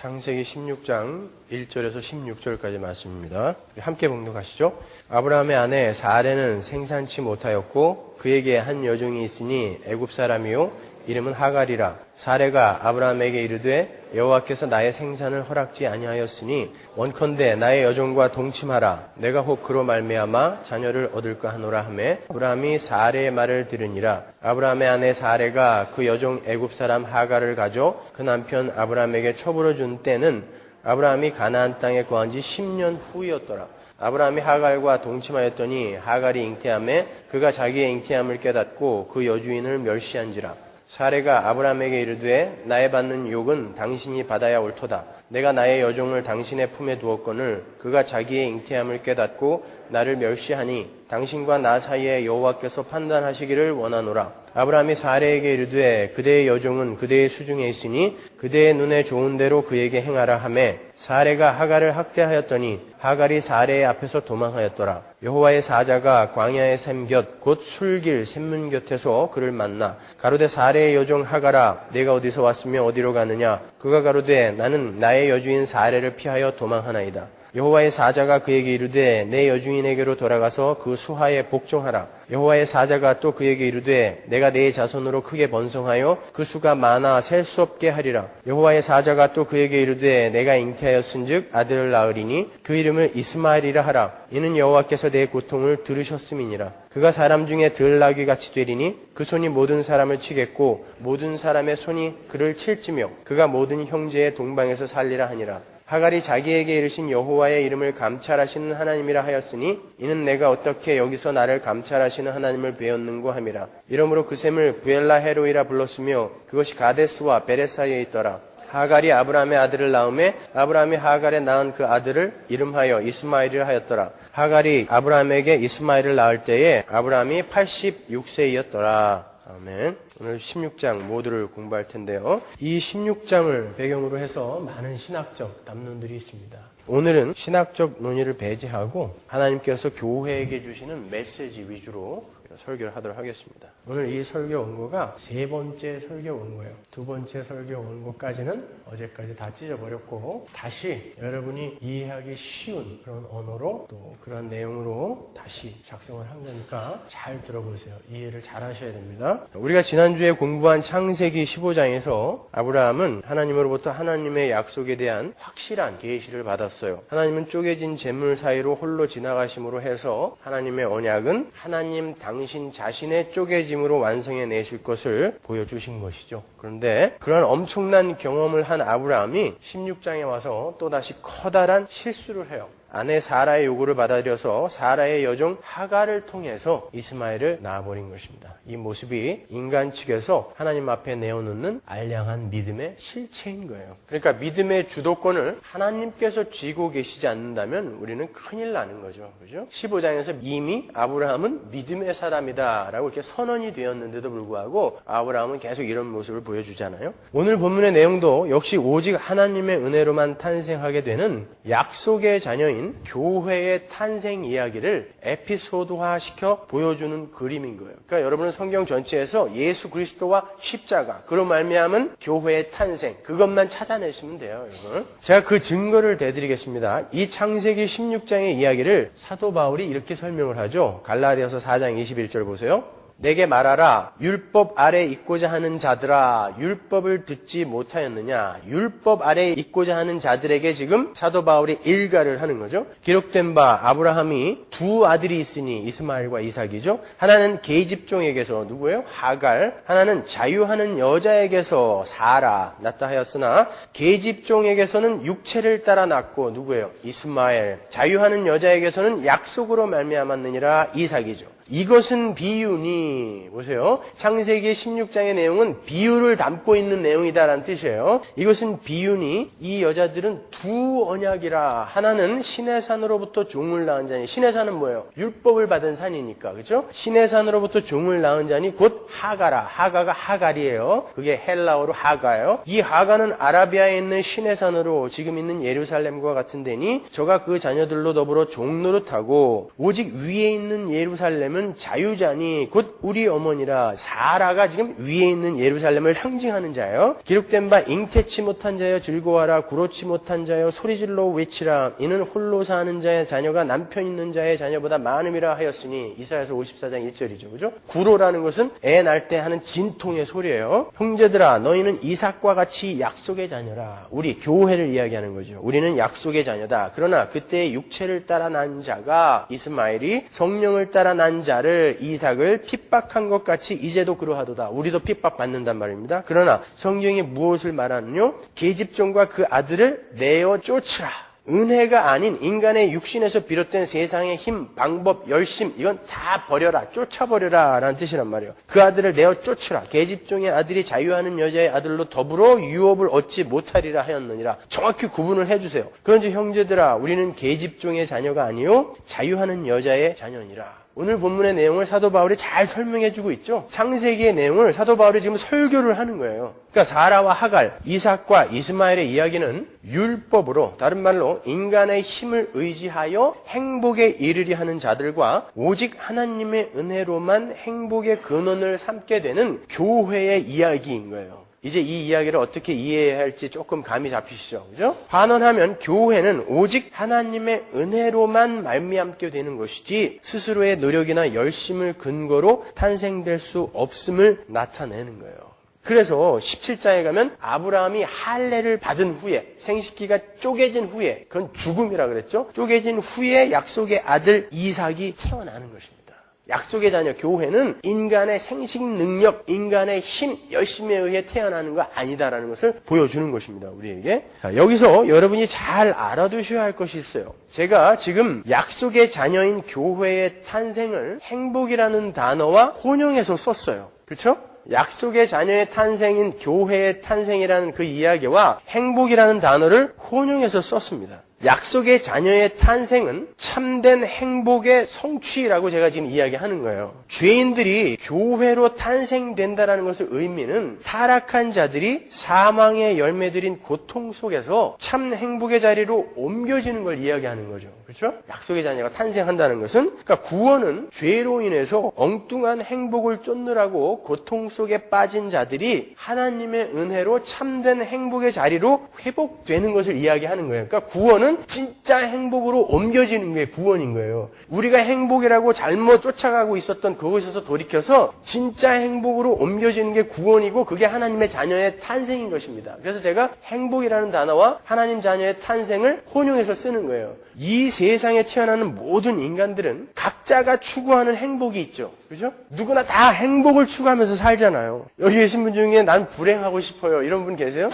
창세기 16장 1절에서 16절까지 말씀입니다. 함께 봉독하시죠. 아브라함의 아내 사레는 생산치 못하였고 그에게 한 여종이 있으니 애굽 사람이요 이름은 하갈이라. 사레가 아브라함에게 이르되 여호와께서 나의 생산을 허락지 아니하였으니 원컨대 나의 여종과 동침하라. 내가 혹 그로 말미암아 자녀를 얻을까 하노라 하매 아브라함이 사레의 말을 들으니라. 아브라함의 아내 사레가 그 여종 애굽 사람 하갈을 가져 그 남편 아브라함에게 처부로 준 때는 아브라함이 가나안 땅에 거한 지 10년 후이었더라. 아브라함이 하갈과 동침하였더니 하갈이 잉태하매 그가 자기의 잉태함을 깨닫고 그 여주인을 멸시한지라. 사레가 아브라함에게 이르되 나의 받는 욕은 당신이 받아야 옳도다. 내가 나의 여종을 당신의 품에 두었거늘 그가 자기의 잉태함을 깨닫고 나를 멸시하니 당신과 나 사이에 여호와께서 판단하시기를 원하노라. 아브라함이 사레에게 이르되 그대의 여종은 그대의 수중에 있으니 그대의 눈에 좋은 대로 그에게 행하라 하매 사레가 하갈을 학대하였더니 하갈이 사레의 앞에서 도망하였더라. 여호와의 사자가 광야의 샘 곁 곧 술길 샘문 곁에서 그를 만나 가로되 사레의 여종 하갈아 내가 어디서 왔으며 어디로 가느냐. 그가 가로되 나는 나의 여주인 사레를 피하여 도망하나이다. 여호와의 사자가 그에게 이르되 내 여주인에게로 돌아가서 그 수하에 복종하라. 여호와의 사자가 또 그에게 이르되 내가 내 자손으로 크게 번성하여 그 수가 많아 셀 수 없게 하리라. 여호와의 사자가 또 그에게 이르되 내가 잉태하였은즉 아들을 낳으리니 그 이름을 이스마엘이라 하라. 이는 여호와께서 내 고통을 들으셨음이니라. 그가 사람 중에 들나귀 같이 되리니 그 손이 모든 사람을 치겠고 모든 사람의 손이 그를 칠지며 그가 모든 형제의 동방에서 살리라 하니라. 하갈이 자기에게 이르신 여호와의 이름을 감찰하시는 하나님이라 하였으니 이는 내가 어떻게 여기서 나를 감찰하시는 하나님을 배웠는고 함이라. 이러므로 그 샘을 부엘라 헤로이라 불렀으며 그것이 가데스와 베레 사이에 있더라. 하갈이 아브라함의 아들을 낳음에 아브라함이 하갈에 낳은 그 아들을 이름하여 이스마엘이라 하였더라. 하갈이 아브라함에게 이스마엘을 낳을 때에 아브라함이 86세이었더라. 아멘. 오늘 16장 모두를 공부할 텐데요. 이 16장을 배경으로 해서 많은 신학적 담론들이 있습니다. 오늘은 신학적 논의를 배제하고 하나님께서 교회에게 주시는 메시지 위주로 설교를 하도록 하겠습니다. 오늘 이 설교 원고가 세 번째 설교 원고예요. 두 번째 설교 원고까지는 어제까지 다 찢어버렸고 다시 여러분이 이해하기 쉬운 그런 언어로 또 그런 내용으로 다시 작성을 한 거니까 잘 들어보세요. 이해를 잘 하셔야 됩니다. 우리가 지난주에 공부한 창세기 15장에서 아브라함은 하나님으로부터 하나님의 약속에 대한 확실한 계시를 받았어요. 하나님은 쪼개진 재물 사이로 홀로 지나가심으로 해서 하나님의 언약은 하나님 당신 자신의 쪼개짐으로 완성해 내실 것을 보여주신 것이죠. 그런데 그런 엄청난 경험을 한 아브라함이 16장에 와서 또다시 커다란 실수를 해요. 아내 사라의 요구를 받아들여서 사라의 여종 하갈을 통해서 이스마엘을 낳아버린 것입니다. 이 모습이 인간 측에서 하나님 앞에 내어놓는 알량한 믿음의 실체인 거예요. 그러니까 믿음의 주도권을 하나님께서 쥐고 계시지 않는다면 우리는 큰일 나는 거죠. 그죠? 15장에서 이미 아브라함은 믿음의 사람이다라고 이렇게 선언이 되었는데도 불구하고 아브라함은 계속 이런 모습을 보여주잖아요. 오늘 본문의 내용도 역시 오직 하나님의 은혜로만 탄생하게 되는 약속의 자녀인 교회의 탄생 이야기를 에피소드화시켜 보여주는 그림인 거예요. 그러니까 여러분은 성경 전체에서 예수 그리스도와 십자가, 그로 말미암은 교회의 탄생, 그것만 찾아내시면 돼요, 여러분. 제가 그 증거를 대드리겠습니다. 이 창세기 16장의 이야기를 사도 바울이 이렇게 설명을 하죠. 갈라디아서 4장 21절 보세요. 내게 말하라. 율법 아래 있고자 하는 자들아, 율법을 듣지 못하였느냐. 율법 아래 있고자 하는 자들에게 지금 사도 바울이 일가를 하는 거죠. 기록된 바 아브라함이 두 아들이 있으니 이스마엘과 이삭이죠. 하나는 계집종에게서 누구예요? 하갈. 하나는 자유하는 여자에게서 사라 낳다 하였으나 계집종에게서는 육체를 따라 낳고 누구예요? 이스마엘. 자유하는 여자에게서는 약속으로 말미암았느니라 이삭이죠. 이것은 비유니, 보세요. 창세기 16장의 내용은 비유를 담고 있는 내용이다라는 뜻이에요. 이것은 비유니 이 여자들은 두 언약이라. 하나는 신의 산으로부터 종을 낳은 자니, 신의 산은 뭐예요? 율법을 받은 산이니까, 그죠? 신의 산으로부터 종을 낳은 자니 곧 하가라. 하가가 하갈이에요. 그게 헬라어로 하가예요. 이 하가는 아라비아에 있는 신의 산으로 지금 있는 예루살렘과 같은 데니 저가 그 자녀들로 더불어 종노릇하고 오직 위에 있는 예루살렘은 너는 자유자니 곧 우리 어머니라. 사라가 지금 위에 있는 예루살렘을 상징하는 자예요. 기록된 바 잉태치 못한 자여 즐거워하라. 구로치 못한 자여 소리질러 외치라. 이는 홀로 사는 자의 자녀가 남편 있는 자의 자녀보다 많음이라 하였으니. 이사야서 54장 1절이죠. 그죠? 구로라는 것은 애 낳을 때 하는 진통의 소리예요. 형제들아 너희는 이삭과 같이 약속의 자녀라. 우리 교회를 이야기하는 거죠. 우리는 약속의 자녀다. 그러나 그때 육체를 따라 난 자가 이스마엘이 성령을 따라 난 자를 이삭을 핍박한 것 같이 이제도 그러하도다. 우리도 핍박받는단 말입니다. 그러나 성경이 무엇을 말하느뇨? 계집종과 그 아들을 내어 쫓으라. 은혜가 아닌 인간의 육신에서 비롯된 세상의 힘, 방법, 열심 이건 다 버려라. 쫓아버려라 라는 뜻이란 말이에요. 그 아들을 내어 쫓으라. 계집종의 아들이 자유하는 여자의 아들로 더불어 유업을 얻지 못하리라 하였느니라. 정확히 구분을 해주세요. 그런지 형제들아 우리는 계집종의 자녀가 아니요 자유하는 여자의 자녀니라. 오늘 본문의 내용을 사도 바울이 잘 설명해주고 있죠. 창세기의 내용을 사도 바울이 지금 설교를 하는 거예요. 그러니까 사라와 하갈, 이삭과 이스마엘의 이야기는 율법으로, 다른 말로 인간의 힘을 의지하여 행복에 이르려 하는 자들과 오직 하나님의 은혜로만 행복의 근원을 삼게 되는 교회의 이야기인 거예요. 이제 이 이야기를 어떻게 이해해야 할지 조금 감이 잡히시죠? 그죠? 환원하면 교회는 오직 하나님의 은혜로만 말미암게 되는 것이지 스스로의 노력이나 열심을 근거로 탄생될 수 없음을 나타내는 거예요. 그래서 17장에 가면 아브라함이 할례를 받은 후에 생식기가 쪼개진 후에 그건 죽음이라 그랬죠? 쪼개진 후에 약속의 아들 이삭이 태어나는 것입니다. 약속의 자녀 교회는 인간의 생식 능력, 인간의 힘, 열심에 의해 태어나는 거 아니다라는 것을 보여주는 것입니다. 우리에게. 자, 여기서 여러분이 잘 알아두셔야 할 것이 있어요. 제가 지금 약속의 자녀인 교회의 탄생을 행복이라는 단어와 혼용해서 썼어요. 그렇죠? 약속의 자녀의 탄생인 교회의 탄생이라는 그 이야기와 행복이라는 단어를 혼용해서 썼습니다. 약속의 자녀의 탄생은 참된 행복의 성취라고 제가 지금 이야기하는 거예요. 죄인들이 교회로 탄생된다는 것의 의미는 타락한 자들이 사망의 열매들인 고통 속에서 참 행복의 자리로 옮겨지는 걸 이야기하는 거죠. 그렇죠? 약속의 자녀가 탄생한다는 것은 그러니까 구원은 죄로 인해서 엉뚱한 행복을 쫓느라고 고통 속에 빠진 자들이 하나님의 은혜로 참된 행복의 자리로 회복되는 것을 이야기하는 거예요. 그러니까 구원은 진짜 행복으로 옮겨지는 게 구원인 거예요. 우리가 행복이라고 잘못 쫓아가고 있었던 그곳에서 돌이켜서 진짜 행복으로 옮겨지는 게 구원이고 그게 하나님의 자녀의 탄생인 것입니다. 그래서 제가 행복이라는 단어와 하나님 자녀의 탄생을 혼용해서 쓰는 거예요. 이 세상에 태어나는 모든 인간들은 각자가 추구하는 행복이 있죠. 그죠? 누구나 다 행복을 추구하면서 살잖아요. 여기 계신 분 중에 난 불행하고 싶어요. 이런 분 계세요?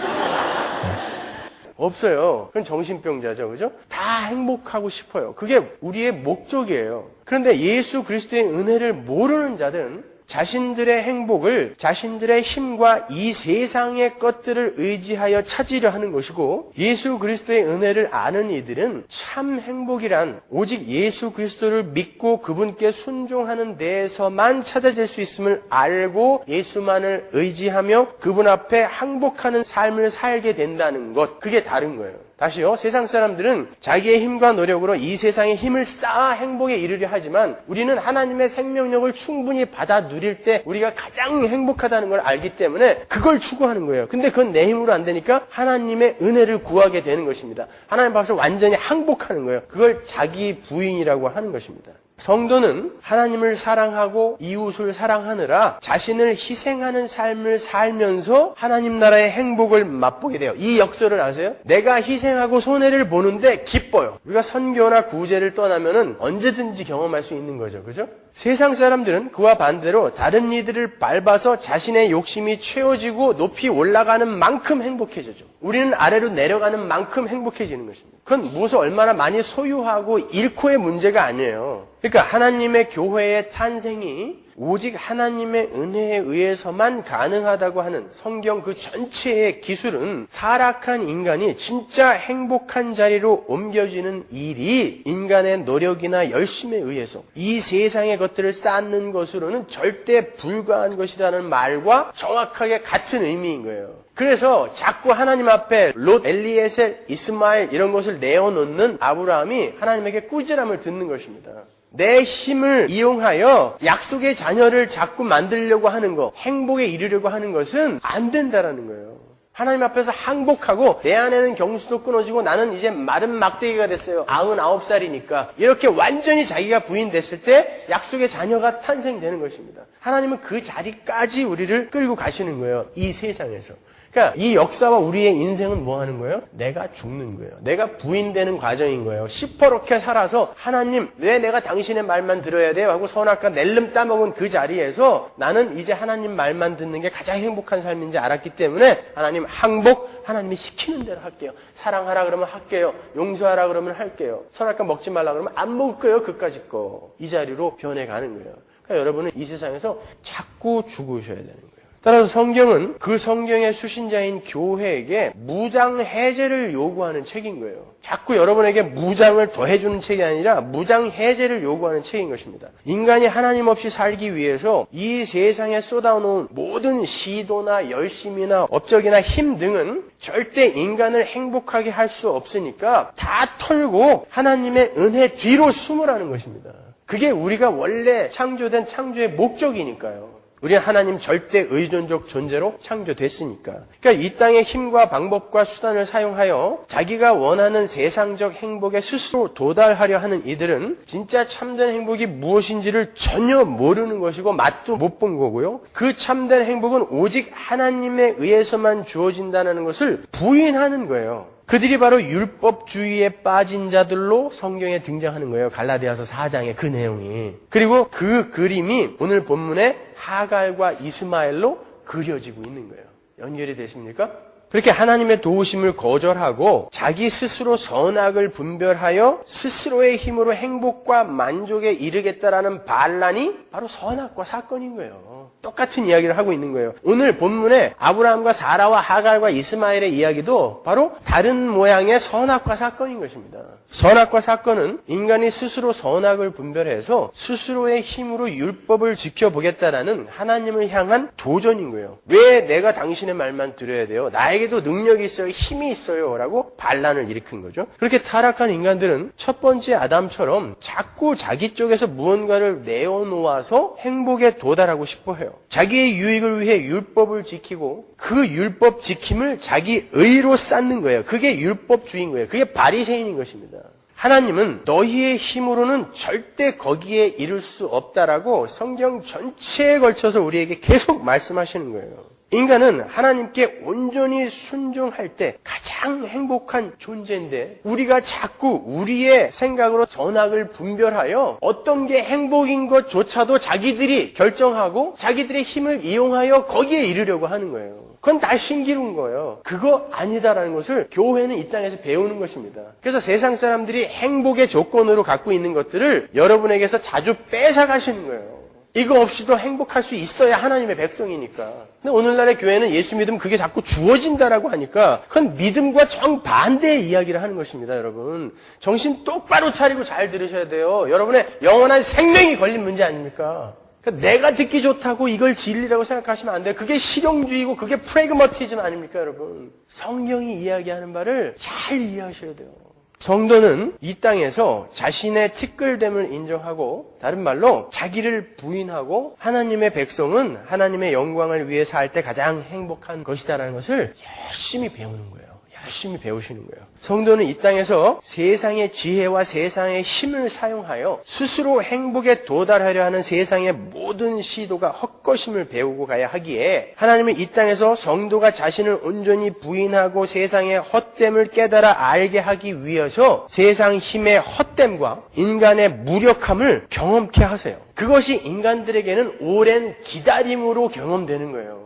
없어요. 그건 정신병자죠. 그죠? 다 행복하고 싶어요. 그게 우리의 목적이에요. 그런데 예수 그리스도의 은혜를 모르는 자들은 자신들의 행복을 자신들의 힘과 이 세상의 것들을 의지하여 찾으려 하는 것이고 예수 그리스도의 은혜를 아는 이들은 참 행복이란 오직 예수 그리스도를 믿고 그분께 순종하는 데에서만 찾아질 수 있음을 알고 예수만을 의지하며 그분 앞에 항복하는 삶을 살게 된다는 것. 그게 다른 거예요. 다시요. 세상 사람들은 자기의 힘과 노력으로 이 세상의 힘을 쌓아 행복에 이르려 하지만 우리는 하나님의 생명력을 충분히 받아 누릴 때 우리가 가장 행복하다는 걸 알기 때문에 그걸 추구하는 거예요. 근데 그건 내 힘으로 안 되니까 하나님의 은혜를 구하게 되는 것입니다. 하나님 앞에서 완전히 항복하는 거예요. 그걸 자기 부인이라고 하는 것입니다. 성도는 하나님을 사랑하고 이웃을 사랑하느라 자신을 희생하는 삶을 살면서 하나님 나라의 행복을 맛보게 돼요. 이 역설을 아세요? 내가 희생하고 손해를 보는데 기뻐요. 우리가 선교나 구제를 떠나면은 언제든지 경험할 수 있는 거죠. 그죠? 세상 사람들은 그와 반대로 다른 이들을 밟아서 자신의 욕심이 채워지고 높이 올라가는 만큼 행복해지죠. 우리는 아래로 내려가는 만큼 행복해지는 것입니다. 그건 무엇을 얼마나 많이 소유하고 잃고의 문제가 아니에요. 그러니까 하나님의 교회의 탄생이 오직 하나님의 은혜에 의해서만 가능하다고 하는 성경 그 전체의 기술은 타락한 인간이 진짜 행복한 자리로 옮겨지는 일이 인간의 노력이나 열심에 의해서 이 세상의 것들을 쌓는 것으로는 절대 불가한 것이라는 말과 정확하게 같은 의미인 거예요. 그래서 자꾸 하나님 앞에 롯, 엘리에셀, 이스마엘 이런 것을 내어놓는 아브라함이 하나님에게 꾸지람을 듣는 것입니다. 내 힘을 이용하여 약속의 자녀를 자꾸 만들려고 하는 거, 행복에 이르려고 하는 것은 안 된다라는 거예요. 하나님 앞에서 항복하고 내 안에는 경수도 끊어지고 나는 이제 마른 막대기가 됐어요. 99살이니까. 이렇게 완전히 자기가 부인됐을 때 약속의 자녀가 탄생되는 것입니다. 하나님은 그 자리까지 우리를 끌고 가시는 거예요. 이 세상에서. 그러니까 이 역사와 우리의 인생은 뭐 하는 거예요? 내가 죽는 거예요. 내가 부인되는 과정인 거예요. 시퍼렇게 살아서 하나님 왜 내가 당신의 말만 들어야 돼요? 하고 선악과 낼름 따먹은 그 자리에서 나는 이제 하나님 말만 듣는 게 가장 행복한 삶인지 알았기 때문에 하나님 항복, 하나님이 시키는 대로 할게요. 사랑하라 그러면 할게요. 용서하라 그러면 할게요. 선악과 먹지 말라 그러면 안 먹을 거예요. 그까짓 거. 이 자리로 변해가는 거예요. 그러니까 여러분은 이 세상에서 자꾸 죽으셔야 되는 거예요. 따라서 성경은 그 성경의 수신자인 교회에게 무장 해제를 요구하는 책인 거예요. 자꾸 여러분에게 무장을 더해주는 책이 아니라 무장 해제를 요구하는 책인 것입니다. 인간이 하나님 없이 살기 위해서 이 세상에 쏟아놓은 모든 시도나 열심이나 업적이나 힘 등은 절대 인간을 행복하게 할 수 없으니까 다 털고 하나님의 은혜 뒤로 숨으라는 것입니다. 그게 우리가 원래 창조된 창조의 목적이니까요. 우리는 하나님 절대 의존적 존재로 창조됐으니까. 그러니까 이 땅의 힘과 방법과 수단을 사용하여 자기가 원하는 세상적 행복에 스스로 도달하려 하는 이들은 진짜 참된 행복이 무엇인지를 전혀 모르는 것이고 맛도 못 본 거고요. 그 참된 행복은 오직 하나님에 의해서만 주어진다는 것을 부인하는 거예요. 그들이 바로 율법주의에 빠진 자들로 성경에 등장하는 거예요. 갈라디아서 4장의 그 내용이. 그리고 그 그림이 오늘 본문의 하갈과 이스마엘로 그려지고 있는 거예요. 연결이 되십니까? 그렇게 하나님의 도우심을 거절하고 자기 스스로 선악을 분별하여 스스로의 힘으로 행복과 만족에 이르겠다라는 반란이 바로 선악과 사건인 거예요. 똑같은 이야기를 하고 있는 거예요. 오늘 본문에 아브라함과 사라와 하갈과 이스마엘의 이야기도 바로 다른 모양의 선악과 사건인 것입니다. 선악과 사건은 인간이 스스로 선악을 분별해서 스스로의 힘으로 율법을 지켜보겠다라는 하나님을 향한 도전인 거예요. 왜 내가 당신의 말만 들어야 돼요? 나에게도 능력이 있어요. 힘이 있어요. 라고 반란을 일으킨 거죠. 그렇게 타락한 인간들은 첫 번째 아담처럼 자꾸 자기 쪽에서 무언가를 내어놓아서 행복에 도달하고 싶어 해요. 자기의 유익을 위해 율법을 지키고 그 율법 지킴을 자기 의로 쌓는 거예요. 그게 율법주의인 거예요. 그게 바리새인인 것입니다. 하나님은 너희의 힘으로는 절대 거기에 이를 수 없다라고 성경 전체에 걸쳐서 우리에게 계속 말씀하시는 거예요. 인간은 하나님께 온전히 순종할 때 가장 행복한 존재인데 우리가 자꾸 우리의 생각으로 선악을 분별하여 어떤 게 행복인 것조차도 자기들이 결정하고 자기들의 힘을 이용하여 거기에 이르려고 하는 거예요. 그건 다 신기루인 거예요. 그거 아니다라는 것을 교회는 이 땅에서 배우는 것입니다. 그래서 세상 사람들이 행복의 조건으로 갖고 있는 것들을 여러분에게서 자주 뺏어가시는 거예요. 이거 없이도 행복할 수 있어야 하나님의 백성이니까. 근데 오늘날의 교회는 예수 믿으면 그게 자꾸 주어진다라고 하니까 그건 믿음과 정반대의 이야기를 하는 것입니다, 여러분. 정신 똑바로 차리고 잘 들으셔야 돼요. 여러분의 영원한 생명이 걸린 문제 아닙니까? 그러니까 내가 듣기 좋다고 이걸 진리라고 생각하시면 안 돼요. 그게 실용주의고 그게 프래그마티즘 아닙니까, 여러분? 성경이 이야기하는 바를 잘 이해하셔야 돼요. 성도는 이 땅에서 자신의 티끌됨을 인정하고 다른 말로 자기를 부인하고 하나님의 백성은 하나님의 영광을 위해 살 때 가장 행복한 것이다라는 것을 열심히 배우는 거예요. 열심히 배우시는 거예요. 성도는 이 땅에서 세상의 지혜와 세상의 힘을 사용하여 스스로 행복에 도달하려 하는 세상의 모든 시도가 헛것임을 배우고 가야 하기에 하나님은 이 땅에서 성도가 자신을 온전히 부인하고 세상의 헛됨을 깨달아 알게 하기 위해서 세상 힘의 헛됨과 인간의 무력함을 경험케 하세요. 그것이 인간들에게는 오랜 기다림으로 경험되는 거예요.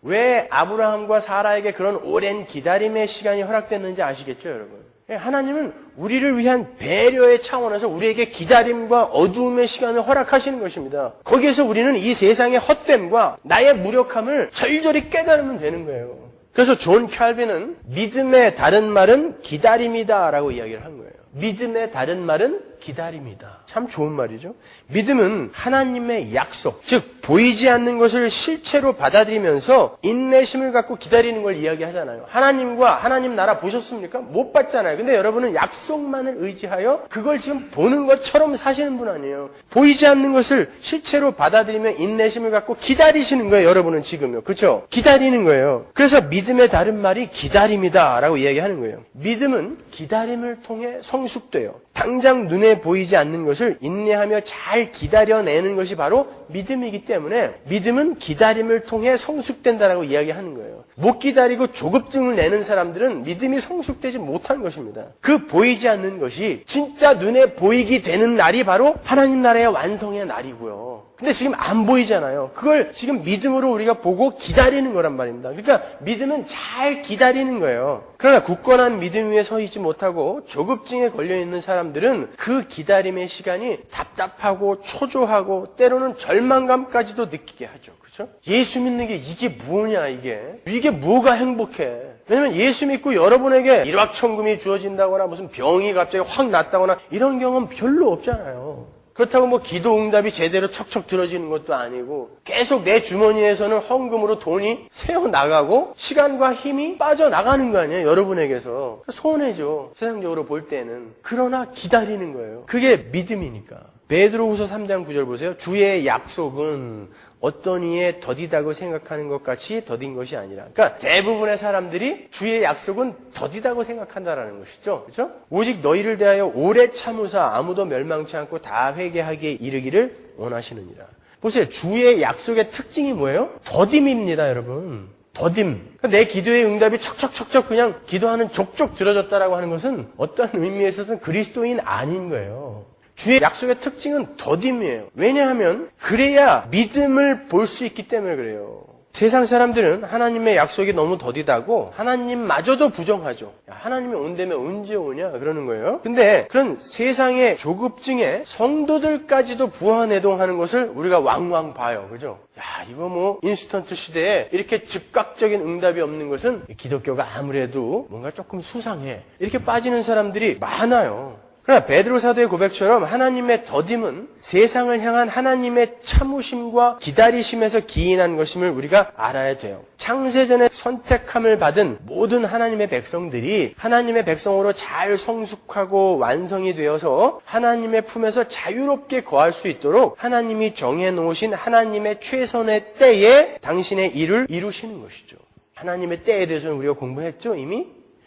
왜 아브라함과 사라에게 그런 오랜 기다림의 시간이 허락됐는지 아시겠죠, 여러분? 하나님은 우리를 위한 배려의 차원에서 우리에게 기다림과 어두움의 시간을 허락하시는 것입니다. 거기에서 우리는 이 세상의 헛됨과 나의 무력함을 절절히 깨달으면 되는 거예요. 그래서 존 칼빈은 믿음의 다른 말은 기다림이다 라고 이야기를 한 거예요. 믿음의 다른 말은 기다림이다. 참 좋은 말이죠. 믿음은 하나님의 약속, 즉 보이지 않는 것을 실체로 받아들이면서 인내심을 갖고 기다리는 걸 이야기하잖아요. 하나님과 하나님 나라 보셨습니까? 못 봤잖아요. 근데 여러분은 약속만을 의지하여 그걸 지금 보는 것처럼 사시는 분 아니에요. 보이지 않는 것을 실체로 받아들이며 인내심을 갖고 기다리시는 거예요. 여러분은 지금요. 그렇죠? 기다리는 거예요. 그래서 믿음의 다른 말이 기다림이다 라고 이야기하는 거예요. 믿음은 기다림을 통해 성숙돼요. 당장 눈에 보이지 않는 것을 인내하며 잘 기다려내는 것이 바로 믿음이기 때문에 믿음은 기다림을 통해 성숙된다라고 이야기하는 거예요. 못 기다리고 조급증을 내는 사람들은 믿음이 성숙되지 못한 것입니다. 그 보이지 않는 것이 진짜 눈에 보이게 되는 날이 바로 하나님 나라의 완성의 날이고요. 근데 지금 안 보이잖아요. 그걸 지금 믿음으로 우리가 보고 기다리는 거란 말입니다. 그러니까 믿음은 잘 기다리는 거예요. 그러나 굳건한 믿음 위에 서 있지 못하고 조급증에 걸려있는 사람들은 그 기다림의 시간이 답답하고 초조하고 때로는 절망감까지도 느끼게 하죠. 그렇죠? 예수 믿는 게 이게 뭐냐 이게 뭐가 행복해. 왜냐면 예수 믿고 여러분에게 일확천금이 주어진다거나 무슨 병이 갑자기 확 났다거나 이런 경험 별로 없잖아요. 그렇다고 뭐 기도 응답이 제대로 척척 들어지는 것도 아니고 계속 내 주머니에서는 헌금으로 돈이 새어나가고 시간과 힘이 빠져나가는 거 아니에요. 여러분에게서. 손해죠. 세상적으로 볼 때는. 그러나 기다리는 거예요. 그게 믿음이니까. 베드로후서 3장 9절 보세요. 주의 약속은 어떤 이에 더디다고 생각하는 것 같이 더딘 것이 아니라. 그러니까 대부분의 사람들이 주의 약속은 더디다고 생각한다라는 것이죠. 그렇죠? 오직 너희를 대하여 오래 참으사 아무도 멸망치 않고 다 회개하기에 이르기를 원하시느니라. 보세요. 주의 약속의 특징이 뭐예요? 더딤입니다, 여러분. 더딤. 내 기도의 응답이 척척척척 그냥 기도하는 족족 들어졌다라고 하는 것은 어떤 의미에 있어서는 그리스도인 아닌 거예요. 주의 약속의 특징은 더딤이에요. 왜냐하면 그래야 믿음을 볼 수 있기 때문에 그래요. 세상 사람들은 하나님의 약속이 너무 더디다고 하나님마저도 부정하죠. 하나님이 온다면 언제 오냐 그러는 거예요. 근데 그런 세상의 조급증에 성도들까지도 부화내동하는 것을 우리가 왕왕 봐요. 그죠? 야, 이거 뭐 인스턴트 시대에 이렇게 즉각적인 응답이 없는 것은 기독교가 아무래도 뭔가 조금 수상해. 이렇게 빠지는 사람들이 많아요. 그러나 베드로 사도의 고백처럼 하나님의 더딤은 세상을 향한 하나님의 참으심과 기다리심에서 기인한 것임을 우리가 알아야 돼요. 창세전에 선택함을 받은 모든 하나님의 백성들이 하나님의 백성으로 잘 성숙하고 완성이 되어서 하나님의 품에서 자유롭게 거할 수 있도록 하나님이 정해놓으신 하나님의 최선의 때에 당신의 일을 이루시는 것이죠. 하나님의 때에 대해서는 우리가 공부했죠, 이미?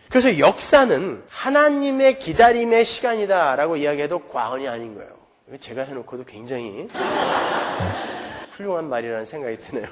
그래서 역사는 하나님의 기다림의 시간이다라고 이야기해도 과언이 아닌 거예요. 제가 해놓고도 굉장히 훌륭한 말이라는 생각이 드네요.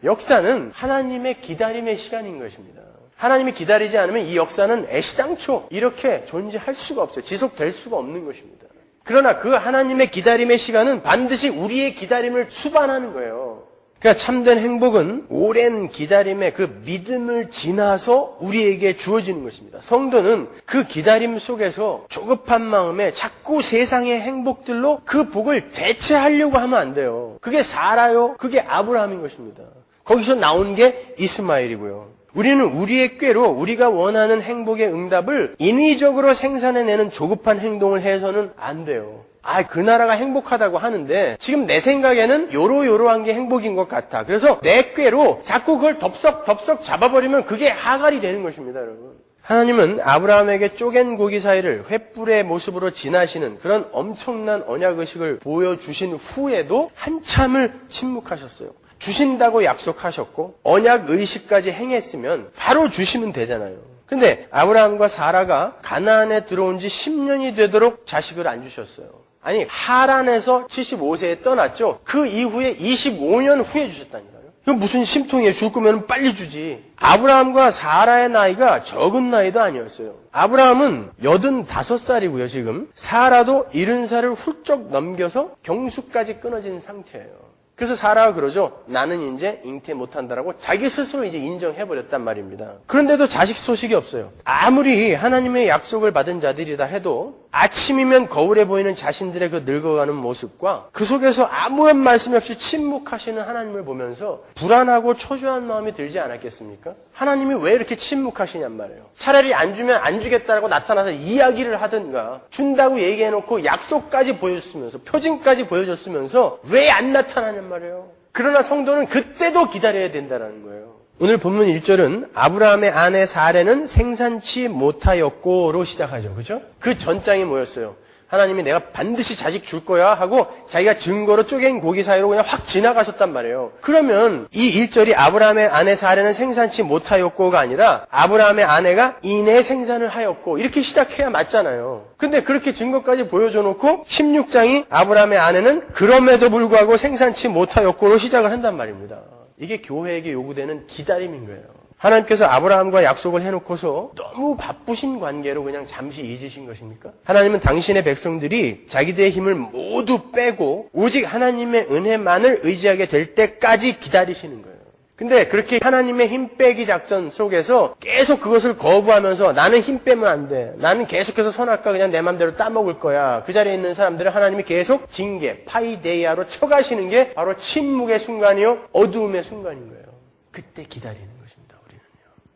역사는 하나님의 기다림의 시간인 것입니다. 하나님이 기다리지 않으면 이 역사는 애시당초 이렇게 존재할 수가 없어요. 지속될 수가 없는 것입니다. 그러나 그 하나님의 기다림의 시간은 반드시 우리의 기다림을 수반하는 거예요. 그러니까 참된 행복은 오랜 기다림의 그 믿음을 지나서 우리에게 주어지는 것입니다. 성도는 그 기다림 속에서 조급한 마음에 자꾸 세상의 행복들로 그 복을 대체하려고 하면 안 돼요. 그게 사라요. 그게 아브라함인 것입니다. 거기서 나온 게 이스마엘이고요. 우리는 우리의 꾀로 우리가 원하는 행복의 응답을 인위적으로 생산해내는 조급한 행동을 해서는 안 돼요. 그 나라가 행복하다고 하는데 지금 내 생각에는 요러요러한 게 행복인 것 같아. 그래서 내 꾀로 자꾸 그걸 덥석 잡아버리면 그게 하갈이 되는 것입니다, 여러분. 하나님은 아브라함에게 쪼갠 고기 사이를 횃불의 모습으로 지나시는 그런 엄청난 언약의식을 보여주신 후에도 한참을 침묵하셨어요. 주신다고 약속하셨고 언약의식까지 행했으면 바로 주시면 되잖아요. 근데 아브라함과 사라가 가나안에 들어온 지 10년이 되도록 자식을 안 주셨어요. 아니, 하란에서 75세에 떠났죠. 그 이후에 25년 후에 주셨다니까요. 이거 무슨 심통이에요. 줄 거면 빨리 주지. 아브라함과 사라의 나이가 적은 나이도 아니었어요. 아브라함은 85살이고요, 지금. 사라도 70살을 훌쩍 넘겨서 경수까지 끊어진 상태예요. 그래서 사라가 그러죠. 나는 이제 잉태 못한다라고 자기 스스로 이제 인정해버렸단 말입니다. 그런데도 자식 소식이 없어요. 아무리 하나님의 약속을 받은 자들이다 해도 아침이면 거울에 보이는 자신들의 그 늙어가는 모습과 그 속에서 아무런 말씀 없이 침묵하시는 하나님을 보면서 불안하고 초조한 마음이 들지 않았겠습니까? 하나님이 왜 이렇게 침묵하시냔 말이에요. 차라리 안 주면 안 주겠다라고 나타나서 이야기를 하든가, 준다고 얘기해놓고 약속까지 보여줬으면서 표징까지 보여줬으면서 왜 안 나타나냔 말이에요. 그러나 성도는 그때도 기다려야 된다는 거예요. 오늘 본문 1절은 아브라함의 아내 사레는 생산치 못하였고로 시작하죠. 그죠? 그 전장이 뭐였어요? 하나님이 내가 반드시 자식 줄 거야 하고 자기가 증거로 쪼갠 고기 사이로 그냥 확 지나가셨단 말이에요. 그러면 이 1절이 아브라함의 아내 사레는 생산치 못하였고가 아니라 아브라함의 아내가 이내 생산을 하였고 이렇게 시작해야 맞잖아요. 근데 그렇게 증거까지 보여줘 놓고 16장이 아브라함의 아내는 그럼에도 불구하고 생산치 못하였고로 시작을 한단 말입니다. 이게 교회에게 요구되는 기다림인 거예요. 하나님께서 아브라함과 약속을 해놓고서 너무 바쁘신 관계로 그냥 잠시 잊으신 것입니까? 하나님은 당신의 백성들이 자기들의 힘을 모두 빼고 오직 하나님의 은혜만을 의지하게 될 때까지 기다리시는 거예요. 근데 그렇게 하나님의 힘 빼기 작전 속에서 계속 그것을 거부하면서 나는 힘 빼면 안 돼. 나는 계속해서 선악과 그냥 내 맘대로 따먹을 거야. 그 자리에 있는 사람들을 하나님이 계속 징계, 파이데이아로 쳐가시는 게 바로 침묵의 순간이요, 어두움의 순간인 거예요. 그때 기다리는 것입니다, 우리는요.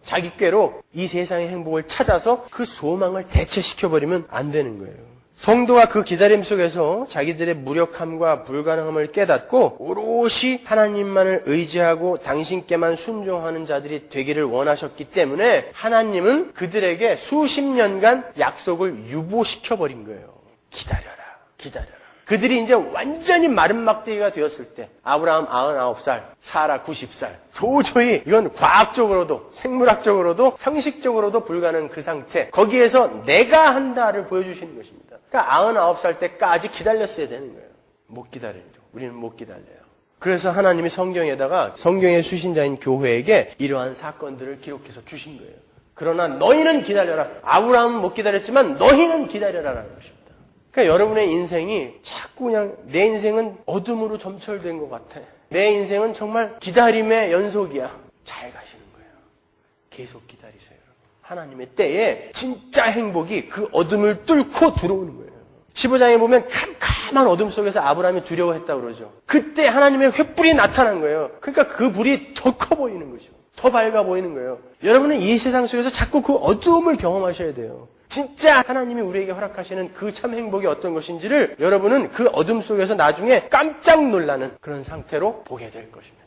자기 꾀로 이 세상의 행복을 찾아서 그 소망을 대체시켜버리면 안 되는 거예요. 성도가 그 기다림 속에서 자기들의 무력함과 불가능함을 깨닫고 오롯이 하나님만을 의지하고 당신께만 순종하는 자들이 되기를 원하셨기 때문에 하나님은 그들에게 수십 년간 약속을 유보시켜버린 거예요. 기다려라, 기다려라. 그들이 이제 완전히 마른 막대기가 되었을 때 아브라함 99살, 사라 90살. 도저히 이건 과학적으로도 생물학적으로도 상식적으로도 불가능한 그 상태. 거기에서 내가 한다를 보여주시는 것입니다. 그러니까 99살 때까지 기다렸어야 되는 거예요. 못 기다리죠. 우리는 못 기다려요. 그래서 하나님이 성경에다가 성경의 수신자인 교회에게 이러한 사건들을 기록해서 주신 거예요. 그러나 너희는 기다려라. 아브라함은 못 기다렸지만 너희는 기다려라라는 것입니다. 그러니까 여러분의 인생이 자꾸 그냥 내 인생은 어둠으로 점철된 것 같아. 내 인생은 정말 기다림의 연속이야. 잘 가시는 거예요. 계속 기다리세요. 하나님의 때에 진짜 행복이 그 어둠을 뚫고 들어오는 거예요. 15장에 보면 캄캄한 어둠 속에서 아브라함이 두려워했다고 그러죠. 그때 하나님의 횃불이 나타난 거예요. 그러니까 그 불이 더 커 보이는 거죠. 더 밝아 보이는 거예요. 여러분은 이 세상 속에서 자꾸 그 어두움을 경험하셔야 돼요. 진짜 하나님이 우리에게 허락하시는 그 참 행복이 어떤 것인지를 여러분은 그 어둠 속에서 나중에 깜짝 놀라는 그런 상태로 보게 될 것입니다.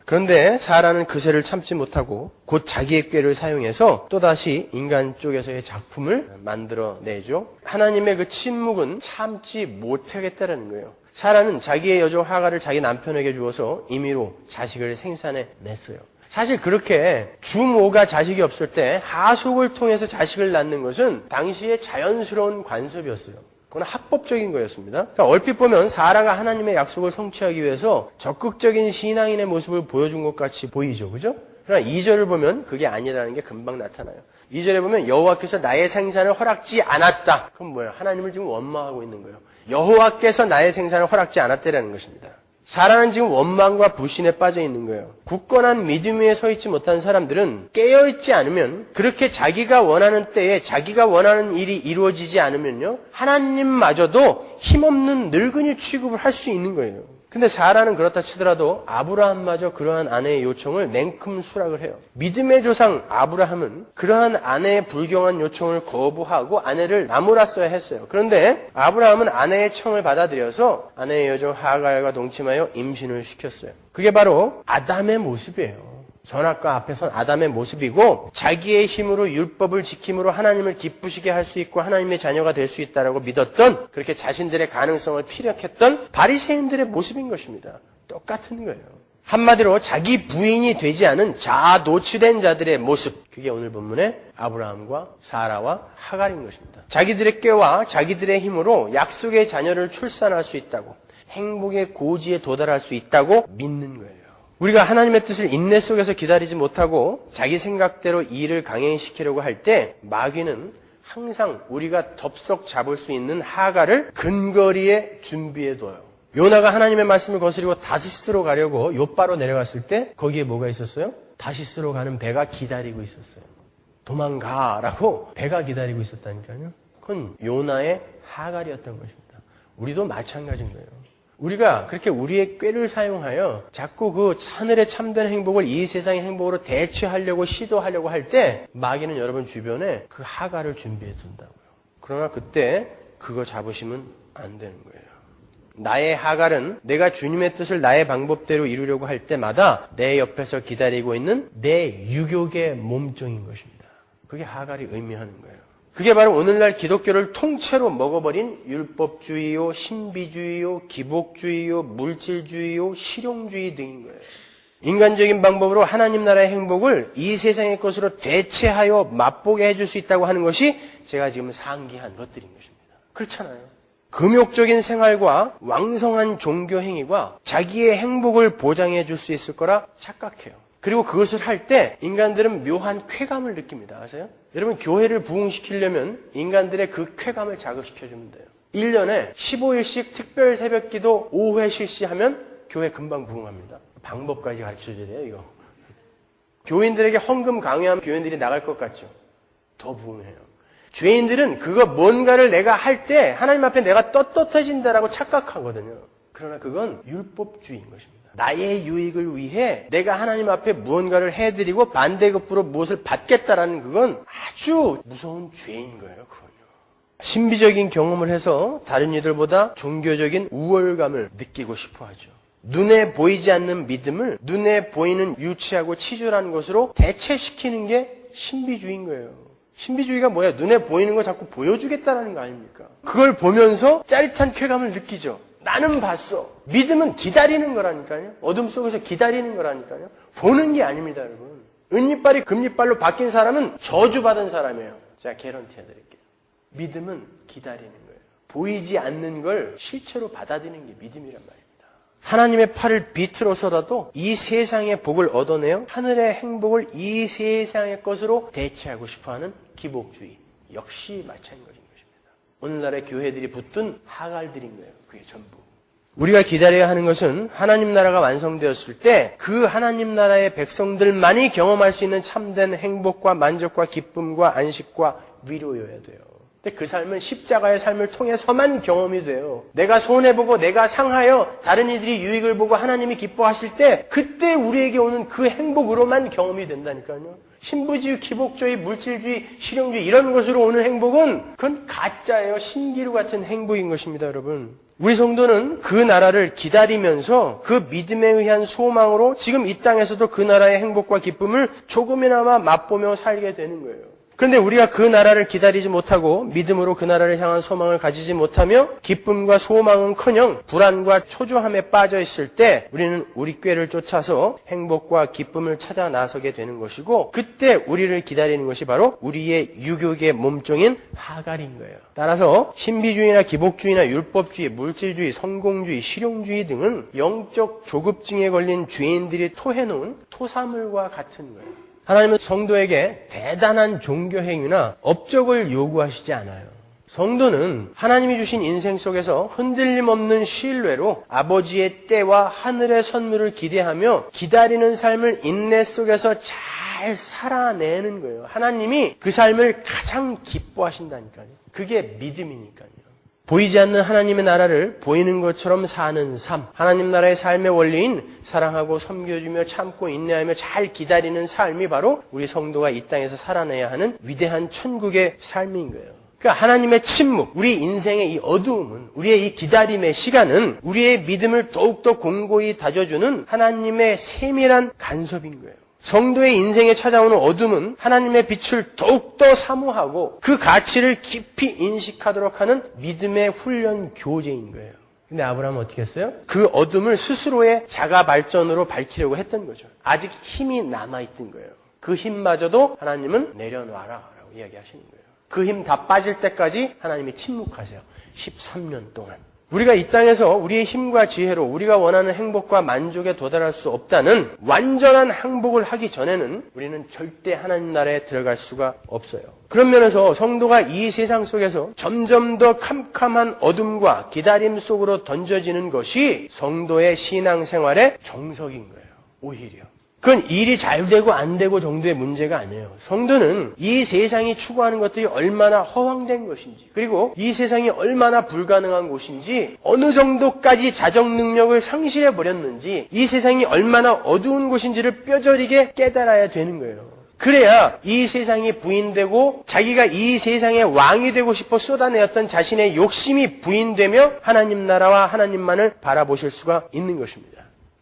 그런데 사라는 그새를 참지 못하고 곧 자기의 꾀를 사용해서 또다시 인간 쪽에서의 작품을 만들어내죠. 하나님의 그 침묵은 참지 못하겠다라는 거예요. 사라는 자기의 여종 하가를 자기 남편에게 주어서 임의로 자식을 생산해냈어요. 사실 그렇게 주모가 자식이 없을 때 하속을 통해서 자식을 낳는 것은 당시의 자연스러운 관습이었어요. 그건 합법적인 거였습니다. 그러니까 얼핏 보면 사라가 하나님의 약속을 성취하기 위해서 적극적인 신앙인의 모습을 보여준 것 같이 보이죠. 그죠? 그러나 2절을 보면 그게 아니라는 게 금방 나타나요. 2절에 보면 여호와께서 나의 생산을 허락지 않았다. 그럼 뭐예요? 하나님을 지금 원망하고 있는 거예요. 여호와께서 나의 생산을 허락지 않았다라는 것입니다. 사라는 지금 원망과 불신에 빠져 있는 거예요. 굳건한 믿음 위에 서 있지 못한 사람들은 깨어있지 않으면, 그렇게 자기가 원하는 때에 자기가 원하는 일이 이루어지지 않으면요, 하나님마저도 힘없는 늙은이 취급을 할 수 있는 거예요. 근데 사라는 그렇다 치더라도 아브라함마저 그러한 아내의 요청을 냉큼 수락을 해요. 믿음의 조상 아브라함은 그러한 아내의 불경한 요청을 거부하고 아내를 나무랐어야 했어요. 그런데 아브라함은 아내의 청을 받아들여서 아내의 여종 하갈과 동침하여 임신을 시켰어요. 그게 바로 아담의 모습이에요. 선악과 앞에 선 아담의 모습이고, 자기의 힘으로 율법을 지킴으로 하나님을 기쁘시게 할 수 있고 하나님의 자녀가 될 수 있다라고 믿었던, 그렇게 자신들의 가능성을 피력했던 바리새인들의 모습인 것입니다. 똑같은 거예요. 한마디로 자기 부인이 되지 않은 자아 노출된 자들의 모습, 그게 오늘 본문의 아브라함과 사라와 하갈인 것입니다. 자기들의 꾀와 자기들의 힘으로 약속의 자녀를 출산할 수 있다고, 행복의 고지에 도달할 수 있다고 믿는 거예요. 우리가 하나님의 뜻을 인내 속에서 기다리지 못하고 자기 생각대로 일을 강행시키려고 할 때 마귀는 항상 우리가 덥석 잡을 수 있는 하갈을 근거리에 준비해 둬요. 요나가 하나님의 말씀을 거스리고 다시스로 가려고 요바로 내려갔을 때 거기에 뭐가 있었어요? 다시스로 가는 배가 기다리고 있었어요. 도망가라고 배가 기다리고 있었다니까요. 그건 요나의 하갈이었던 것입니다. 우리도 마찬가지인 거예요. 우리가 그렇게 우리의 꾀를 사용하여 자꾸 그 하늘의 참된 행복을 이 세상의 행복으로 대체하려고 시도하려고 할 때 마귀는 여러분 주변에 그 하갈을 준비해 둔다고요. 그러나 그때 그거 잡으시면 안 되는 거예요. 나의 하갈은 내가 주님의 뜻을 나의 방법대로 이루려고 할 때마다 내 옆에서 기다리고 있는 내 유욕의 몸종인 것입니다. 그게 하갈이 의미하는 거예요. 그게 바로 오늘날 기독교를 통째로 먹어버린 율법주의요, 신비주의요, 기복주의요, 물질주의요, 실용주의 등인 거예요. 인간적인 방법으로 하나님 나라의 행복을 이 세상의 것으로 대체하여 맛보게 해줄 수 있다고 하는 것이 제가 지금 상기한 것들인 것입니다. 그렇잖아요. 금욕적인 생활과 왕성한 종교 행위가 자기의 행복을 보장해 줄 수 있을 거라 착각해요. 그리고 그것을 할 때 인간들은 묘한 쾌감을 느낍니다. 아세요? 여러분 교회를 부흥시키려면 인간들의 그 쾌감을 자극시켜주면 돼요. 1년에 15일씩 특별 새벽기도 5회 실시하면 교회 금방 부흥합니다. 방법까지 가르쳐줘야 돼요, 이거. 교인들에게 헌금 강요하면 교인들이 나갈 것 같죠? 더 부흥해요. 죄인들은 그거 뭔가를 내가 할 때 하나님 앞에 내가 떳떳해진다라고 착각하거든요. 그러나 그건 율법주의인 것입니다. 나의 유익을 위해 내가 하나님 앞에 무언가를 해드리고 반대급부로 무엇을 받겠다라는 그건 아주 무서운 죄인 거예요. 그건요. 신비적인 경험을 해서 다른 이들보다 종교적인 우월감을 느끼고 싶어 하죠. 눈에 보이지 않는 믿음을 눈에 보이는 유치하고 치졸한 것으로 대체시키는 게 신비주의인 거예요. 신비주의가 뭐야? 눈에 보이는 거 자꾸 보여주겠다라는 거 아닙니까? 그걸 보면서 짜릿한 쾌감을 느끼죠. 나는 봤어. 믿음은 기다리는 거라니까요. 어둠 속에서 기다리는 거라니까요. 보는 게 아닙니다, 여러분. 은이빨이 금이빨로 바뀐 사람은 저주받은 사람이에요. 제가 개런티 해드릴게요. 믿음은 기다리는 거예요. 보이지 않는 걸 실체로 받아들이는 게 믿음이란 말입니다. 하나님의 팔을 비틀어서라도 이 세상의 복을 얻어내어 하늘의 행복을 이 세상의 것으로 대체하고 싶어하는 기복주의. 역시 마찬가지인 것입니다. 오늘날의 교회들이 붙든 하갈들인 거예요. 그게 전부. 우리가 기다려야 하는 것은 하나님 나라가 완성되었을 때 그 하나님 나라의 백성들만이 경험할 수 있는 참된 행복과 만족과 기쁨과 안식과 위로여야 돼요. 근데 그 삶은 십자가의 삶을 통해서만 경험이 돼요. 내가 손해보고 내가 상하여 다른 이들이 유익을 보고 하나님이 기뻐하실 때 그때 우리에게 오는 그 행복으로만 경험이 된다니까요. 신부주의, 기복주의, 물질주의, 실용주의 이런 것으로 오는 행복은 그건 가짜예요. 신기루 같은 행복인 것입니다, 여러분. 우리 성도는 그 나라를 기다리면서 그 믿음에 의한 소망으로 지금 이 땅에서도 그 나라의 행복과 기쁨을 조금이나마 맛보며 살게 되는 거예요. 그런데 우리가 그 나라를 기다리지 못하고 믿음으로 그 나라를 향한 소망을 가지지 못하며 기쁨과 소망은커녕 불안과 초조함에 빠져 있을 때 우리는 우리 꾀를 쫓아서 행복과 기쁨을 찾아 나서게 되는 것이고 그때 우리를 기다리는 것이 바로 우리의 유욕의 몸종인 하갈인 거예요. 따라서 신비주의나 기복주의나 율법주의, 물질주의, 성공주의, 실용주의 등은 영적 조급증에 걸린 죄인들이 토해놓은 토사물과 같은 거예요. 하나님은 성도에게 대단한 종교 행위나 업적을 요구하시지 않아요. 성도는 하나님이 주신 인생 속에서 흔들림 없는 신뢰로 아버지의 때와 하늘의 선물을 기대하며 기다리는 삶을 인내 속에서 잘 살아내는 거예요. 하나님이 그 삶을 가장 기뻐하신다니까요. 그게 믿음이니까요. 보이지 않는 하나님의 나라를 보이는 것처럼 사는 삶, 하나님 나라의 삶의 원리인 사랑하고 섬겨주며 참고 인내하며 잘 기다리는 삶이 바로 우리 성도가 이 땅에서 살아내야 하는 위대한 천국의 삶인 거예요. 그러니까 하나님의 침묵, 우리 인생의 이 어두움은, 우리의 이 기다림의 시간은 우리의 믿음을 더욱더 공고히 다져주는 하나님의 세밀한 간섭인 거예요. 성도의 인생에 찾아오는 어둠은 하나님의 빛을 더욱더 사모하고 그 가치를 깊이 인식하도록 하는 믿음의 훈련 교재인 거예요. 근데 아브라함은 어떻게 했어요? 그 어둠을 스스로의 자가 발전으로 밝히려고 했던 거죠. 아직 힘이 남아있던 거예요. 그 힘마저도 하나님은 내려놔라 라고 이야기하시는 거예요. 그 힘 다 빠질 때까지 하나님이 침묵하세요. 13년 동안. 우리가 이 땅에서 우리의 힘과 지혜로 우리가 원하는 행복과 만족에 도달할 수 없다는 완전한 항복을 하기 전에는 우리는 절대 하나님 나라에 들어갈 수가 없어요. 그런 면에서 성도가 이 세상 속에서 점점 더 캄캄한 어둠과 기다림 속으로 던져지는 것이 성도의 신앙생활의 정석인 거예요. 오히려. 그건 일이 잘 되고 안 되고 정도의 문제가 아니에요. 성도는 이 세상이 추구하는 것들이 얼마나 허황된 것인지, 그리고 이 세상이 얼마나 불가능한 곳인지, 어느 정도까지 자정 능력을 상실해 버렸는지, 이 세상이 얼마나 어두운 곳인지를 뼈저리게 깨달아야 되는 거예요. 그래야 이 세상이 부인되고 자기가 이 세상의 왕이 되고 싶어 쏟아내었던 자신의 욕심이 부인되며 하나님 나라와 하나님만을 바라보실 수가 있는 것입니다.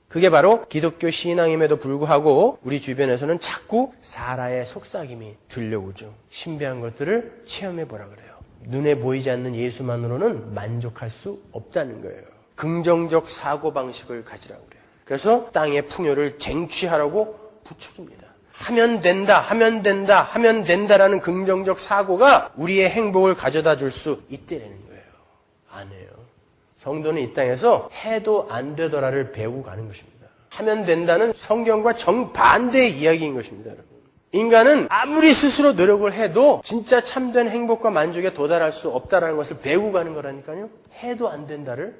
그게 바로 기독교 신앙임에도 불구하고 우리 주변에서는 자꾸 사라의 속삭임이 들려오죠. 신비한 것들을 체험해보라 그래요. 눈에 보이지 않는 예수만으로는 만족할 수 없다는 거예요. 긍정적 사고방식을 가지라고 그래요. 그래서 땅의 풍요를 쟁취하라고 부추깁니다. 하면 된다, 하면 된다, 하면 된다라는 긍정적 사고가 우리의 행복을 가져다 줄 수 있다는 거예요. 안 해요. 성도는 이 땅에서 해도 안 되더라를 배우고 가는 것입니다. 하면 된다는 성경과 정반대의 이야기인 것입니다, 여러분. 인간은 아무리 스스로 노력을 해도 진짜 참된 행복과 만족에 도달할 수 없다는 것을 배우고 가는 거라니까요. 해도 안 된다를.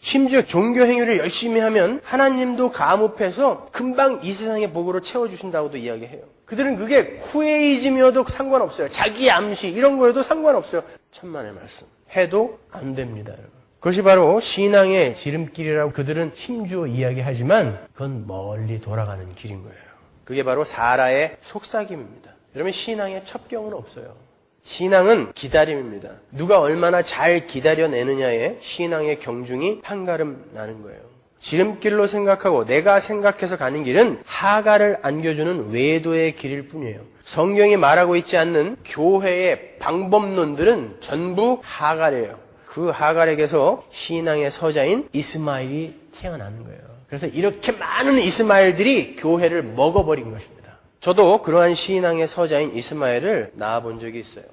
심지어 종교 행위를 열심히 하면 하나님도 감옥해서 금방 이 세상의 복으로 채워주신다고도 이야기해요. 그들은 그게 쿠에이즘이어도 상관없어요. 자기 암시 이런 거여도 상관없어요. 천만의 말씀. 해도 안 됩니다, 여러분. 그것이 바로 신앙의 지름길이라고 그들은 힘주어 이야기하지만 그건 멀리 돌아가는 길인 거예요. 그게 바로 사라의 속삭임입니다. 여러분, 신앙에 첩경은 없어요. 신앙은 기다림입니다. 누가 얼마나 잘 기다려내느냐에 신앙의 경중이 판가름 나는 거예요. 지름길로 생각하고 내가 생각해서 가는 길은 하가를 안겨주는 외도의 길일 뿐이에요. 성경이 말하고 있지 않는 교회의 방법론들은 전부 하갈이에요. 그 하갈에게서 신앙의 서자인 이스마엘이 태어나는 거예요. 그래서 이렇게 많은 이스마엘들이 교회를 먹어버린 것입니다. 저도 그러한 신앙의 서자인 이스마엘을 낳아본 적이 있어요.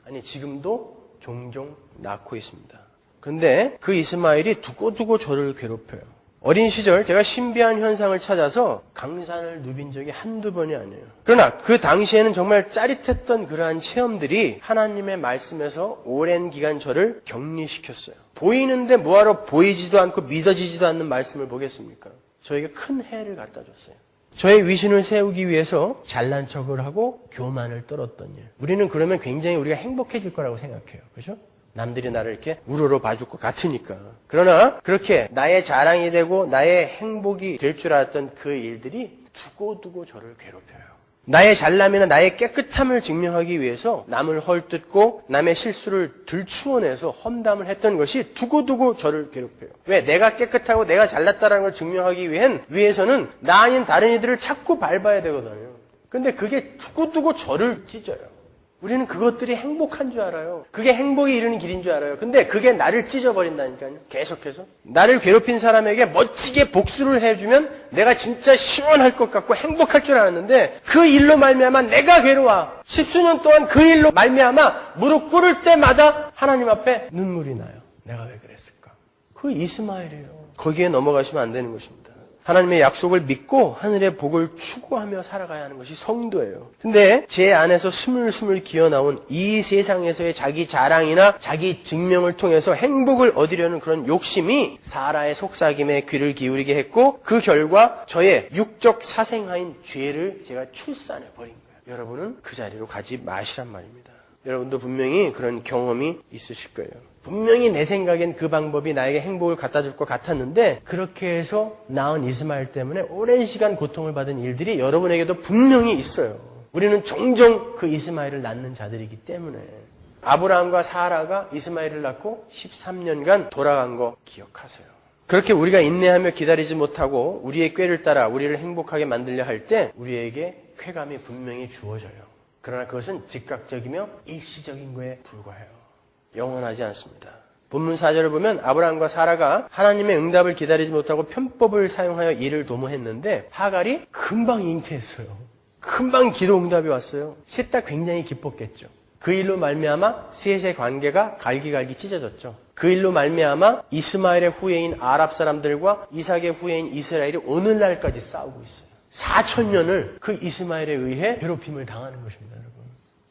아니, 지금도 종종 낳고 있습니다. 그런데 그 이스마엘이 두고두고 저를 괴롭혀요. 어린 시절 제가 신비한 현상을 찾아서 강산을 누빈 적이 한두 번이 아니에요. 그러나 그 당시에는 정말 짜릿했던 그러한 체험들이 하나님의 말씀에서 오랜 기간 저를 격리시켰어요. 보이는데 뭐하러 보이지도 않고 믿어지지도 않는 말씀을 보겠습니까? 저에게 큰 해를 갖다 줬어요. 저의 위신을 세우기 위해서 잘난 척을 하고 교만을 떨었던 일. 우리는 그러면 굉장히 우리가 행복해질 거라고 생각해요. 그렇죠? 남들이 나를 이렇게 우러러 봐줄 것 같으니까. 그러나 그렇게 나의 자랑이 되고 나의 행복이 될 줄 알았던 그 일들이 두고두고 저를 괴롭혀요. 나의 잘남이나 나의 깨끗함을 증명하기 위해서 남을 헐뜯고 남의 실수를 들추어내서 험담을 했던 것이 두고두고 저를 괴롭혀요. 왜? 내가 깨끗하고 내가 잘났다는 걸 증명하기 위해서는 나 아닌 다른 이들을 자꾸 밟아야 되거든요. 근데 그게 두고두고 저를 찢어요. 우리는 그것들이 행복한 줄 알아요. 그게 행복에 이르는 길인 줄 알아요. 근데 그게 나를 찢어버린다니까요. 계속해서. 나를 괴롭힌 사람에게 멋지게 복수를 해주면 내가 진짜 시원할 것 같고 행복할 줄 알았는데 그 일로 말미암아 내가 괴로워. 10수년 동안 그 일로 말미암아 무릎 꿇을 때마다 하나님 앞에 눈물이 나요. 내가 왜 그랬을까? 그 이스마엘이에요. 거기에 넘어가시면 안 되는 것입니다. 하나님의 약속을 믿고 하늘의 복을 추구하며 살아가야 하는 것이 성도예요. 근데 제 안에서 스물스물 기어나온 이 세상에서의 자기 자랑이나 자기 증명을 통해서 행복을 얻으려는 그런 욕심이 사라의 속삭임에 귀를 기울이게 했고 그 결과 저의 육적 사생아인 죄를 제가 출산해 버린 거예요. 여러분은 그 자리로 가지 마시란 말입니다. 여러분도 분명히 그런 경험이 있으실 거예요. 분명히 내 생각엔 그 방법이 나에게 행복을 갖다 줄 것 같았는데 그렇게 해서 낳은 이스마엘 때문에 오랜 시간 고통을 받은 일들이 여러분에게도 분명히 있어요. 우리는 종종 그 이스마엘을 낳는 자들이기 때문에. 아브라함과 사라가 이스마엘을 낳고 13년간 돌아간 거 기억하세요. 그렇게 우리가 인내하며 기다리지 못하고 우리의 꾀를 따라 우리를 행복하게 만들려 할 때 우리에게 쾌감이 분명히 주어져요. 그러나 그것은 즉각적이며 일시적인 거에 불과해요. 영원하지 않습니다. 본문 4절을 보면 아브라함과 사라가 하나님의 응답을 기다리지 못하고 편법을 사용하여 이를 도모했는데 하갈이 금방 잉태했어요. 금방 기도 응답이 왔어요. 셋 다 굉장히 기뻤겠죠. 그 일로 말미암아 셋의 관계가 갈기갈기 찢어졌죠. 그 일로 말미암아 이스마엘의 후예인 아랍 사람들과 이삭의 후예인 이스라엘이 오늘날까지 싸우고 있어요. 4,000년을 그 이스마엘에 의해 괴롭힘을 당하는 것입니다, 여러분.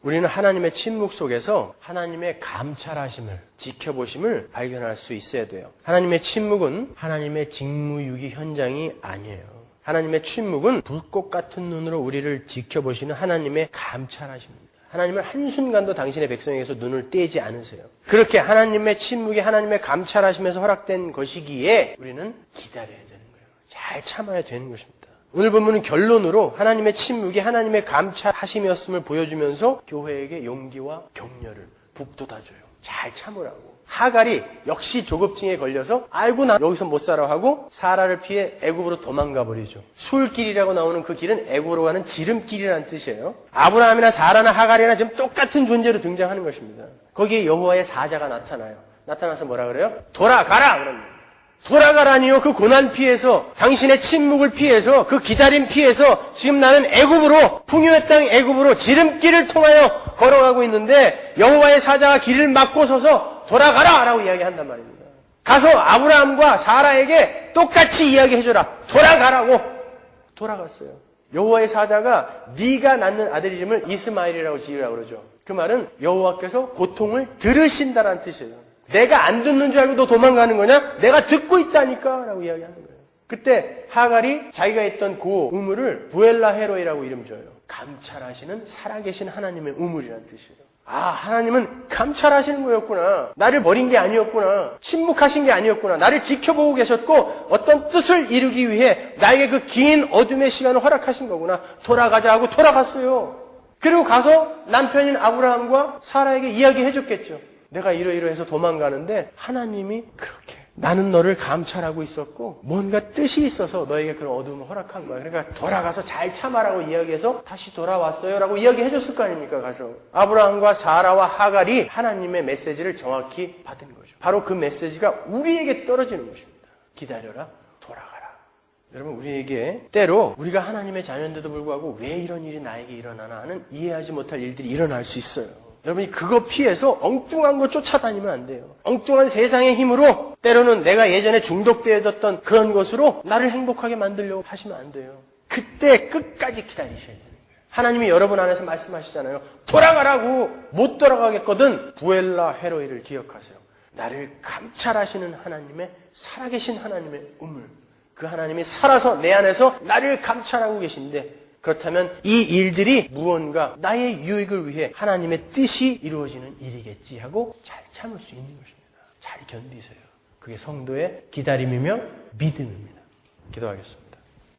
우리는 하나님의 침묵 속에서 하나님의 감찰하심을, 지켜보심을 발견할 수 있어야 돼요. 하나님의 침묵은 하나님의 직무유기 현장이 아니에요. 하나님의 침묵은 불꽃 같은 눈으로 우리를 지켜보시는 하나님의 감찰하심입니다. 하나님은 한순간도 당신의 백성에게서 눈을 떼지 않으세요. 그렇게 하나님의 침묵이 하나님의 감찰하심에서 허락된 것이기에 우리는 기다려야 되는 거예요. 잘 참아야 되는 것입니다. 오늘 본문은 결론으로 하나님의 침묵이 하나님의 감찰하심이었음을 보여주면서 교회에게 용기와 격려를 북돋아줘요. 잘 참으라고. 하갈이 역시 조급증에 걸려서 아이고 나 여기서 못 살아 하고 사라를 피해 애굽으로 도망가 버리죠. 술길이라고 나오는 그 길은 애굽으로 가는 지름길이라는 뜻이에요. 아브라함이나 사라나 하갈이나 지금 똑같은 존재로 등장하는 것입니다. 거기에 여호와의 사자가 나타나요. 나타나서 뭐라 그래요? 돌아가라! 그럽니다. 돌아가라니요. 그 고난 피해서, 당신의 침묵을 피해서, 그 기다림 피해서 지금 나는 애굽으로, 풍요의 땅 애굽으로 지름길을 통하여 걸어가고 있는데 여호와의 사자가 길을 막고 서서 돌아가라! 라고 이야기한단 말입니다. 가서 아브라함과 사라에게 똑같이 이야기해줘라. 돌아가라고. 돌아갔어요. 여호와의 사자가 네가 낳는 아들 이름을 이스마엘이라고 지으라고 그러죠. 그 말은 여호와께서 고통을 들으신다라는 뜻이에요. 내가 안 듣는 줄 알고 너 도망가는 거냐? 내가 듣고 있다니까 라고 이야기하는 거예요. 그때 하갈이 자기가 있던 그 우물을 부엘라 헤로이라고 이름 줘요. 감찰하시는 살아계신 하나님의 우물이라는 뜻이에요. 아, 하나님은 감찰하시는 거였구나. 나를 버린 게 아니었구나. 침묵하신 게 아니었구나. 나를 지켜보고 계셨고 어떤 뜻을 이루기 위해 나에게 그 긴 어둠의 시간을 허락하신 거구나. 돌아가자 하고 돌아갔어요. 그리고 가서 남편인 아브라함과 사라에게 이야기해줬겠죠. 내가 이러이러해서 도망가는데 하나님이 그렇게 나는 너를 감찰하고 있었고 뭔가 뜻이 있어서 너에게 그런 어둠을 허락한 거야. 그러니까 돌아가서 잘 참아라고 이야기해서 다시 돌아왔어요 라고 이야기해줬을 거 아닙니까? 가서 아브라함과 사라와 하갈이 하나님의 메시지를 정확히 받은 거죠. 바로 그 메시지가 우리에게 떨어지는 것입니다. 기다려라, 돌아가라. 여러분, 우리에게 때로 우리가 하나님의 자녀인데도 불구하고 왜 이런 일이 나에게 일어나나 하는 이해하지 못할 일들이 일어날 수 있어요. 여러분이 그거 피해서 엉뚱한 거 쫓아다니면 안 돼요. 엉뚱한 세상의 힘으로 때로는 내가 예전에 중독되어졌던 그런 것으로 나를 행복하게 만들려고 하시면 안 돼요. 그때 끝까지 기다리셔야 돼요. 하나님이 여러분 안에서 말씀하시잖아요. 돌아가라고. 못 돌아가겠거든. 부엘라 헤로이를 기억하세요. 나를 감찰하시는 하나님의 살아계신 하나님의 우물. 그 하나님이 살아서 내 안에서 나를 감찰하고 계신데 그렇다면 이 일들이 무언가 나의 유익을 위해 하나님의 뜻이 이루어지는 일이겠지 하고 잘 참을 수 있는 것입니다. 잘 견디세요. 그게 성도의 기다림이며 믿음입니다. 기도하겠습니다.